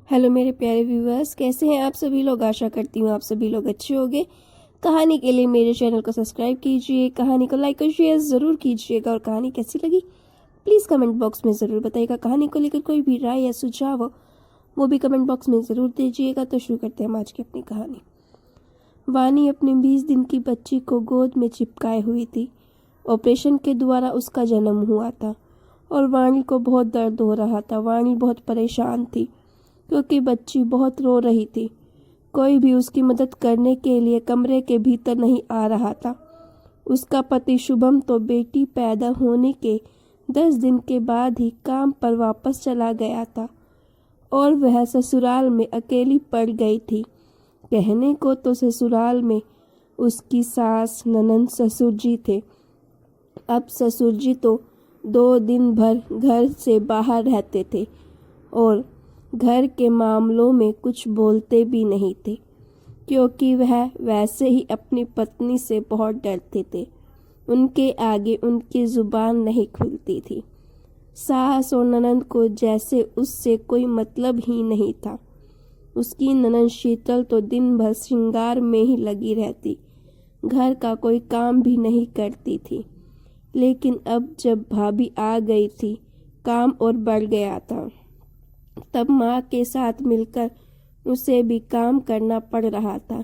Hello मेरे प्यारे viewers, कैसे हैं आप सभी लोग। आशा करती हूँ आप सभी लोग अच्छे होंगे। कहानी के लिए मेरे चैनल को सब्सक्राइब कीजिए, कहानी को लाइक और शेयर ज़रूर कीजिएगा और कहानी कैसी लगी प्लीज़ कमेंट बॉक्स में ज़रूर बताइएगा। कहानी को लेकर कोई भी राय या सुझाव हो वो भी कमेंट बॉक्स में ज़रूर दीजिएगा। तो शुरू करते हैं हम आज की अपनी कहानी। वानी अपनी 20 दिन की बच्ची को गोद में चिपकाए हुई थी। ऑपरेशन के द्वारा उसका जन्म हुआ था और वाणी को बहुत दर्द हो रहा था। वाणी बहुत परेशान थी क्योंकि बच्ची बहुत रो रही थी। कोई भी उसकी मदद करने के लिए कमरे के भीतर नहीं आ रहा था। उसका पति शुभम तो बेटी पैदा होने के 10 दिन के बाद ही काम पर वापस चला गया था और वह ससुराल में अकेली पड़ गई थी। कहने को तो ससुराल में उसकी सास, ननंद, ससुर जी थे। अब ससुर जी तो 2 दिन भर घर से बाहर रहते थे और घर के मामलों में कुछ बोलते भी नहीं थे क्योंकि वह वैसे ही अपनी पत्नी से बहुत डरते थे। उनके आगे उनकी जुबान नहीं खुलती थी। सास और ननंद को जैसे उससे कोई मतलब ही नहीं था। उसकी ननंद शीतल तो दिन भर श्रृंगार में ही लगी रहती, घर का कोई काम भी नहीं करती थी। लेकिन अब जब भाभी आ गई थी, काम और बढ़ गया था। तब माँ के साथ मिलकर उसे भी काम करना पड़ रहा था,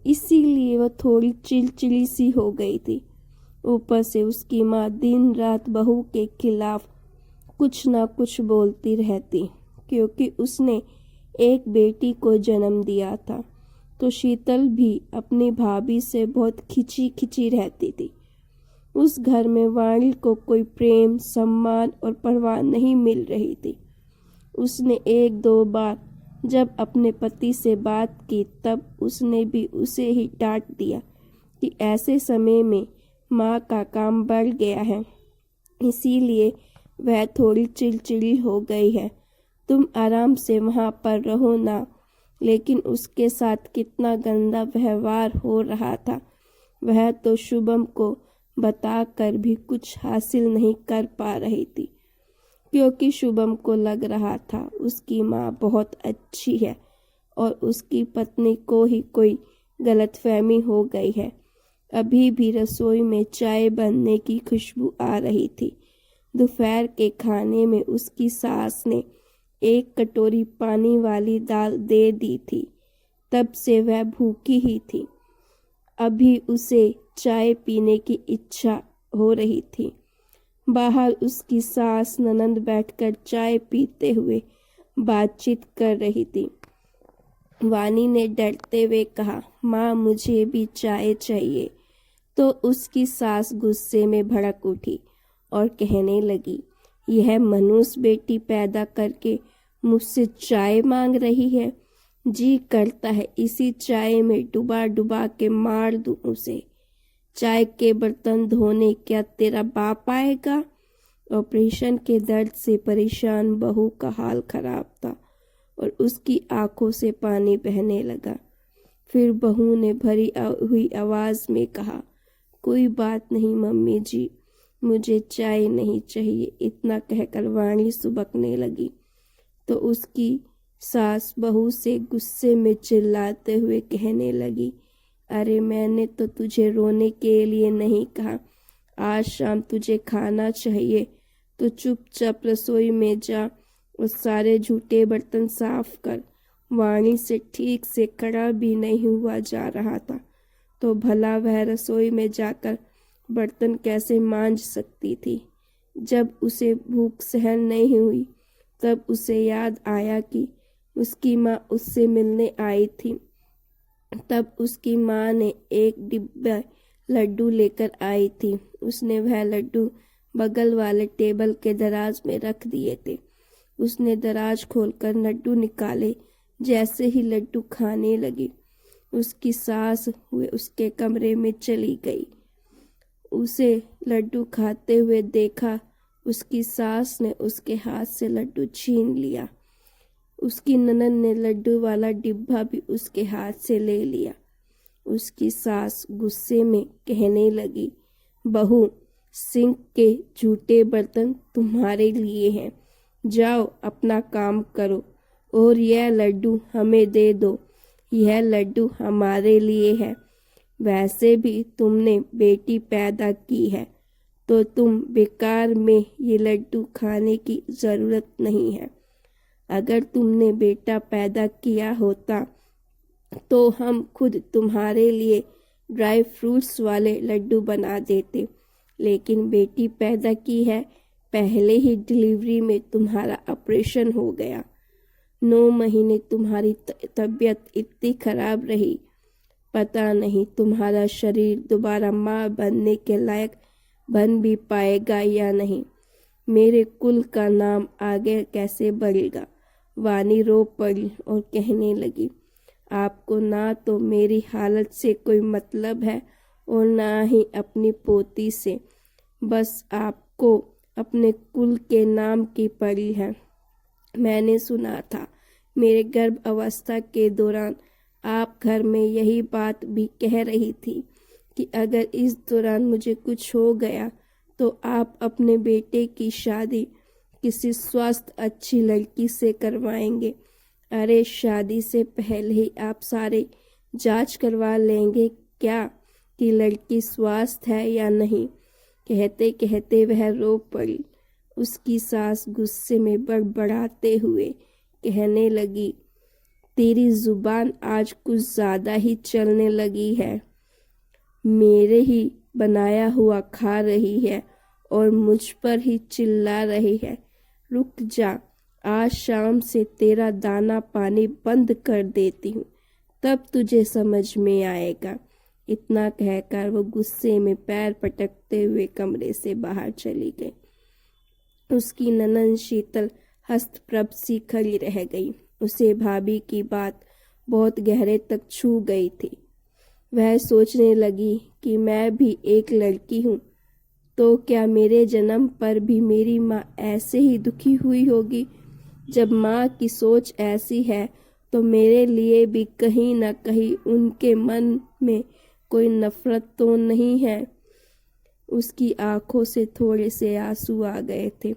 इसीलिए वह थोड़ी चिड़चिड़ी सी हो गई थी। ऊपर से उसकी माँ दिन रात बहू के खिलाफ कुछ ना कुछ बोलती रहती क्योंकि उसने एक बेटी को जन्म दिया था। तो शीतल भी अपनी भाभी से बहुत खिंची खिंची रहती थी। उस घर में वाणी को कोई प्रेम, सम्मान और परवाह नहीं मिल रही थी। उसने 1-2 बार जब अपने पति से बात की तब उसने भी उसे ही डांट दिया कि ऐसे समय में माँ का काम बढ़ गया है, इसीलिए वह थोड़ी चिड़चिड़ी हो गई है। तुम आराम से वहाँ पर रहो ना। लेकिन उसके साथ कितना गंदा व्यवहार हो रहा था। वह तो शुभम को बताकर भी कुछ हासिल नहीं कर पा रही थी क्योंकि शुभम को लग रहा था उसकी माँ बहुत अच्छी है और उसकी पत्नी को ही कोई गलतफहमी हो गई है। अभी भी रसोई में चाय बनने की खुशबू आ रही थी। दोपहर के खाने में उसकी सास ने 1 कटोरी पानी वाली दाल दे दी थी। तब से वह भूखी ही थी। अभी उसे चाय पीने की इच्छा हो रही थी। बाहर उसकी सास ननंद बैठकर चाय पीते हुए बातचीत कर रही थी। वानी ने डरते हुए कहा, माँ मुझे भी चाय चाहिए। तो उसकी सास गुस्से में भड़क उठी और कहने लगी, यह मनुष्य बेटी पैदा करके मुझसे चाय मांग रही है। जी करता है इसी चाय में डुबा डुबा के मार दूं उसे। चाय के बर्तन धोने क्या तेरा बाप आएगा। ऑपरेशन के दर्द से परेशान बहू का हाल खराब था और उसकी आंखों से पानी बहने लगा। फिर बहू ने भरी हुई आवाज में कहा, कोई बात नहीं मम्मी जी, मुझे चाय नहीं चाहिए। इतना कहकर वाणी सुबकने लगी तो उसकी सास बहू से गुस्से में चिल्लाते हुए कहने लगी, अरे मैंने तो तुझे रोने के लिए नहीं कहा। आज शाम तुझे खाना चाहिए तो चुपचाप रसोई में जा और सारे झूठे बर्तन साफ कर। वाणी से ठीक से खड़ा भी नहीं हुआ जा रहा था तो भला वह रसोई में जाकर बर्तन कैसे मांज सकती थी। जब उसे भूख सहन नहीं हुई तब उसे याद आया कि उसकी माँ उससे मिलने आई थी। तब उसकी माँ ने एक डिब्बा लड्डू लेकर आई थी। उसने वह लड्डू बगल वाले टेबल के दराज में रख दिए थे। उसने दराज खोलकर लड्डू निकाले। जैसे ही लड्डू खाने लगी उसकी सास हुए उसके कमरे में चली गई। उसे लड्डू खाते हुए देखा, उसकी सास ने उसके हाथ से लड्डू छीन लिया। उसकी ननद ने लड्डू वाला डिब्बा भी उसके हाथ से ले लिया। उसकी सास गुस्से में कहने लगी, बहू सिंक के झूठे बर्तन तुम्हारे लिए हैं, जाओ अपना काम करो। और यह लड्डू हमें दे दो, यह लड्डू हमारे लिए है। वैसे भी तुमने बेटी पैदा की है तो तुम बेकार में ये लड्डू खाने की ज़रूरत नहीं है। अगर तुमने बेटा पैदा किया होता तो हम खुद तुम्हारे लिए ड्राई फ्रूट्स वाले लड्डू बना देते, लेकिन बेटी पैदा की है, पहले ही डिलीवरी में तुम्हारा ऑपरेशन हो गया। 9 महीने तुम्हारी तबीयत इतनी खराब रही, पता नहीं तुम्हारा शरीर दोबारा माँ बनने के लायक बन भी पाएगा या नहीं। मेरे कुल का नाम आगे कैसे बढ़ेगा। वानी रो पड़ी और कहने लगी, आपको ना तो मेरी हालत से कोई मतलब है और ना ही अपनी पोती से, बस आपको अपने कुल के नाम की पड़ी है। मैंने सुना था मेरे गर्भ अवस्था के दौरान आप घर में यही बात भी कह रही थी कि अगर इस दौरान मुझे कुछ हो गया तो आप अपने बेटे की शादी किसी स्वस्थ अच्छी लड़की से करवाएंगे। अरे शादी से पहले ही आप सारे जांच करवा लेंगे क्या कि लड़की स्वस्थ है या नहीं। कहते कहते वह रो पड़ी। उसकी सास गुस्से में बड़बड़ाते हुए कहने लगी, तेरी जुबान आज कुछ ज़्यादा ही चलने लगी है। मेरे ही बनाया हुआ खा रही है और मुझ पर ही चिल्ला रही है। रुक जा, आज शाम से तेरा दाना पानी बंद कर देती हूँ, तब तुझे समझ में आएगा। इतना कहकर वो गुस्से में पैर पटकते हुए कमरे से बाहर चली गई। उसकी ननंद शीतल हस्तप्रभ सी खड़ी रह गई। उसे भाभी की बात बहुत गहरे तक छू गई थी। वह सोचने लगी कि मैं भी एक लड़की हूँ तो क्या मेरे जन्म पर भी मेरी माँ ऐसे ही दुखी हुई होगी। जब माँ की सोच ऐसी है तो मेरे लिए भी कहीं न कहीं उनके मन में कोई नफरत तो नहीं है। उसकी आंखों से थोड़े से आंसू आ गए थे।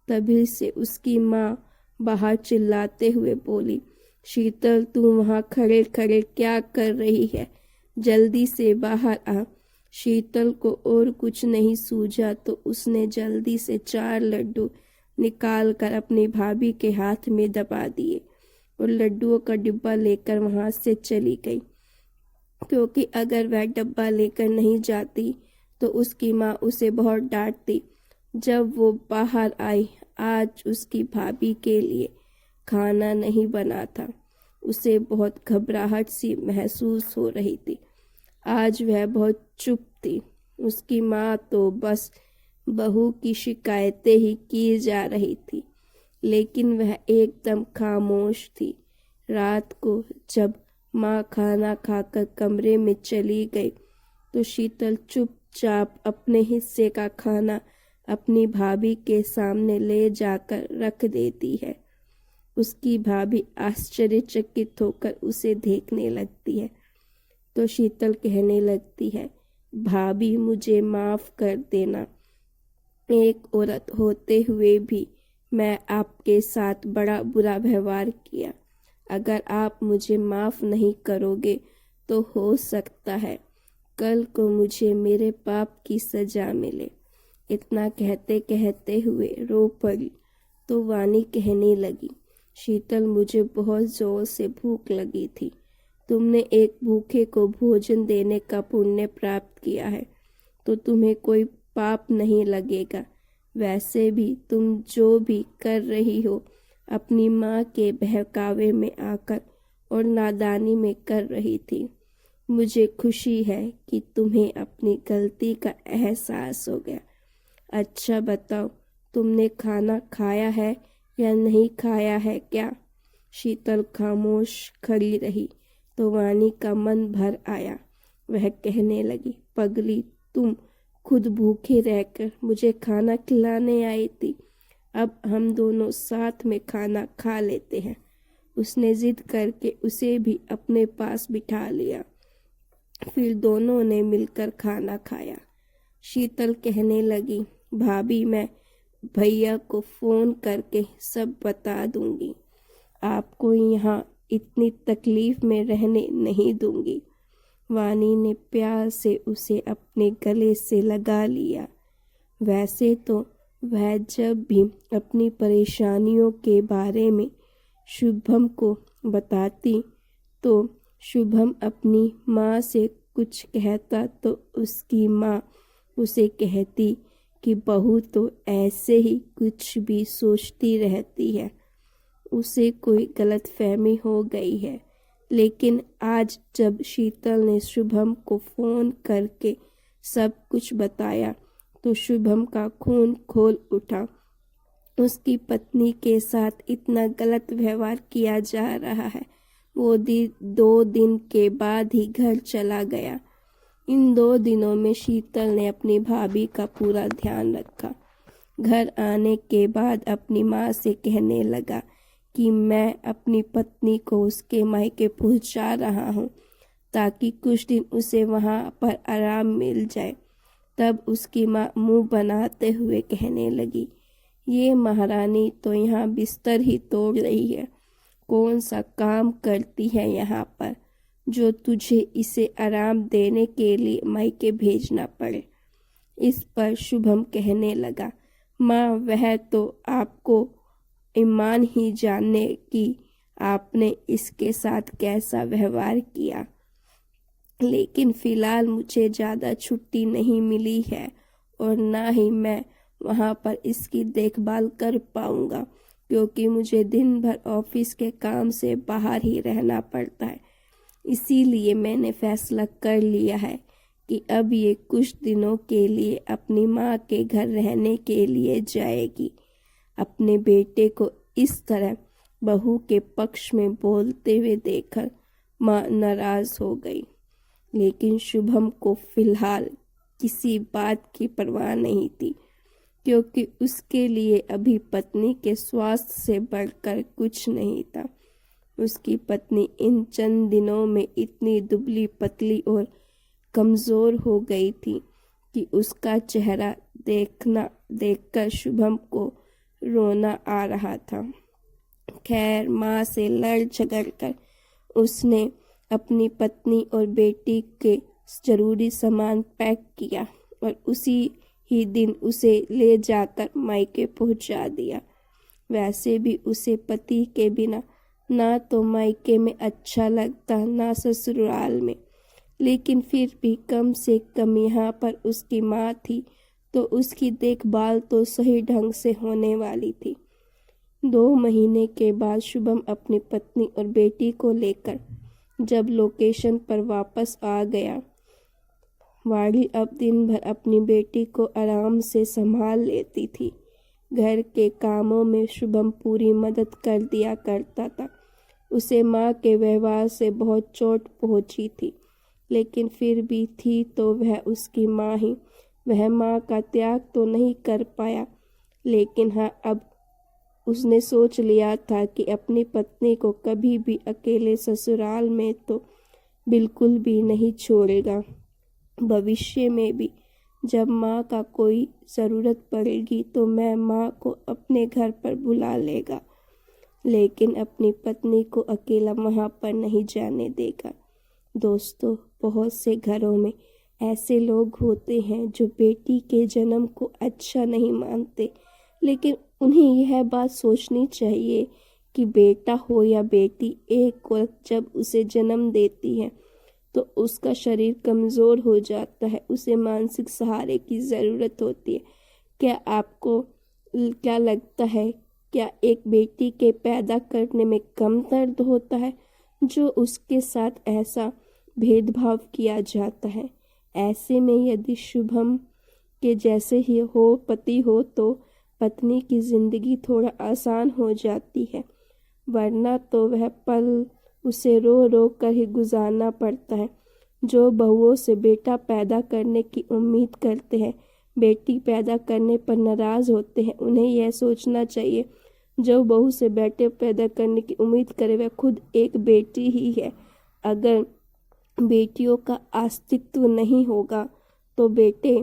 तभी से उसकी माँ बाहर चिल्लाते हुए बोली, शीतल तू वहाँ खड़े खड़े क्या कर रही है, जल्दी से बाहर आ। शीतल को और कुछ नहीं सूझा तो उसने जल्दी से 4 लड्डू निकाल कर अपनी भाभी के हाथ में दबा दिए और लड्डुओं का डिब्बा लेकर वहां से चली गई, क्योंकि अगर वह डब्बा लेकर नहीं जाती तो उसकी माँ उसे बहुत डांटती। जब वो बाहर आई, आज उसकी भाभी के लिए खाना नहीं बना था। उसे बहुत घबराहट सी महसूस हो रही थी। आज वह बहुत चुप थी। उसकी माँ तो बस बहू की शिकायतें ही की जा रही थी, लेकिन वह एकदम खामोश थी। रात को जब माँ खाना खाकर कमरे में चली गई तो शीतल चुपचाप अपने हिस्से का खाना अपनी भाभी के सामने ले जाकर रख देती है। उसकी भाभी आश्चर्यचकित होकर उसे देखने लगती है तो शीतल कहने लगती है, भाभी मुझे माफ कर देना। एक औरत होते हुए भी मैं आपके साथ बड़ा बुरा व्यवहार किया। अगर आप मुझे माफ नहीं करोगे तो हो सकता है कल को मुझे मेरे पाप की सजा मिले। इतना कहते कहते हुए रो पड़ी तो वानी कहने लगी, शीतल मुझे बहुत जोर से भूख लगी थी। तुमने एक भूखे को भोजन देने का पुण्य प्राप्त किया है तो तुम्हें कोई पाप नहीं लगेगा। वैसे भी तुम जो भी कर रही हो अपनी माँ के बहकावे में आकर और नादानी में कर रही थी। मुझे खुशी है कि तुम्हें अपनी गलती का एहसास हो गया। अच्छा बताओ, तुमने खाना खाया है या नहीं खाया है क्या? शीतल खामोश खड़ी रही तो वानी का मन भर आया। वह कहने लगी, पगली तुम खुद भूखे रहकर मुझे खाना खिलाने आई थी। अब हम दोनों साथ में खाना खा लेते हैं। उसने जिद करके उसे भी अपने पास बिठा लिया। फिर दोनों ने मिलकर खाना खाया। शीतल कहने लगी, भाभी मैं भैया को फोन करके सब बता दूंगी। आपको यहाँ इतनी तकलीफ में रहने नहीं दूंगी। वानी ने प्यार से उसे अपने गले से लगा लिया। वैसे तो वह जब भी अपनी परेशानियों के बारे में शुभम को बताती तो शुभम अपनी माँ से कुछ कहता तो उसकी माँ उसे कहती कि बहू तो ऐसे ही कुछ भी सोचती रहती है, उसे कोई गलतफहमी हो गई है। लेकिन आज जब शीतल ने शुभम को फ़ोन करके सब कुछ बताया तो शुभम का खून खोल उठा। उसकी पत्नी के साथ इतना गलत व्यवहार किया जा रहा है। वो 2 दिन के बाद ही घर चला गया। इन 2 दिनों में शीतल ने अपनी भाभी का पूरा ध्यान रखा। घर आने के बाद अपनी माँ से कहने लगा कि मैं अपनी पत्नी को उसके मायके पहुंचा रहा हूँ ताकि कुछ दिन उसे वहाँ पर आराम मिल जाए। तब उसकी माँ मुंह बनाते हुए कहने लगी, ये महारानी तो यहाँ बिस्तर ही तोड़ रही है, कौन सा काम करती है यहाँ पर जो तुझे इसे आराम देने के लिए मायके भेजना पड़े। इस पर शुभम कहने लगा, माँ वह तो आपको ईमान ही जाने कि आपने इसके साथ कैसा व्यवहार किया, लेकिन फिलहाल मुझे ज़्यादा छुट्टी नहीं मिली है और ना ही मैं वहाँ पर इसकी देखभाल कर पाऊँगा क्योंकि मुझे दिन भर ऑफिस के काम से बाहर ही रहना पड़ता है। इसीलिए मैंने फैसला कर लिया है कि अब ये कुछ दिनों के लिए अपनी माँ के घर रहने के लिए जाएगी। अपने बेटे को इस तरह बहू के पक्ष में बोलते हुए देखकर माँ नाराज हो गई, लेकिन शुभम को फिलहाल किसी बात की परवाह नहीं थी क्योंकि उसके लिए अभी पत्नी के स्वास्थ्य से बढ़कर कुछ नहीं था। उसकी पत्नी इन चंद दिनों में इतनी दुबली पतली और कमज़ोर हो गई थी कि उसका चेहरा देखकर शुभम को रोना आ रहा था। खैर माँ से लड़ झगड़ कर उसने अपनी पत्नी और बेटी के जरूरी सामान पैक किया और उसी ही दिन उसे ले जाकर मायके पहुंचा दिया। वैसे भी उसे पति के बिना ना तो मायके में अच्छा लगता ना ससुराल में, लेकिन फिर भी कम से कम यहाँ पर उसकी माँ थी तो उसकी देखभाल तो सही ढंग से होने वाली थी। 2 महीने के बाद शुभम अपनी पत्नी और बेटी को लेकर जब लोकेशन पर वापस आ गया, वाड़ी अब दिन भर अपनी बेटी को आराम से संभाल लेती थी। घर के कामों में शुभम पूरी मदद कर दिया करता था। उसे माँ के व्यवहार से बहुत चोट पहुँची थी, लेकिन फिर भी थी तो वह उसकी माँ ही। वह माँ का त्याग तो नहीं कर पाया, लेकिन हाँ अब उसने सोच लिया था कि अपनी पत्नी को कभी भी अकेले ससुराल में तो बिल्कुल भी नहीं छोड़ेगा। भविष्य में भी जब माँ का कोई ज़रूरत पड़ेगी तो मैं माँ को अपने घर पर बुला लेगा, लेकिन अपनी पत्नी को अकेला वहाँ पर नहीं जाने देगा। दोस्तों, बहुत से घरों में ऐसे लोग होते हैं जो बेटी के जन्म को अच्छा नहीं मानते, लेकिन उन्हें यह बात सोचनी चाहिए कि बेटा हो या बेटी, एक औरत जब उसे जन्म देती है तो उसका शरीर कमज़ोर हो जाता है, उसे मानसिक सहारे की ज़रूरत होती है। क्या लगता है, क्या एक बेटी के पैदा करने में कम दर्द होता है जो उसके साथ ऐसा भेदभाव किया जाता है? ऐसे में यदि शुभम के जैसे ही हो पति हो तो पत्नी की ज़िंदगी थोड़ा आसान हो जाती है, वरना तो वह पल उसे रो रो कर ही गुजारना पड़ता है। जो बहुओं से बेटा पैदा करने की उम्मीद करते हैं, बेटी पैदा करने पर नाराज़ होते हैं, उन्हें यह सोचना चाहिए जो बहू से बेटे पैदा करने की उम्मीद करे वह खुद एक बेटी ही है। अगर बेटियों का अस्तित्व नहीं होगा तो बेटे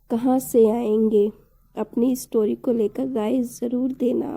कहाँ से आएंगे? अपनी स्टोरी को लेकर राय ज़रूर देना आप।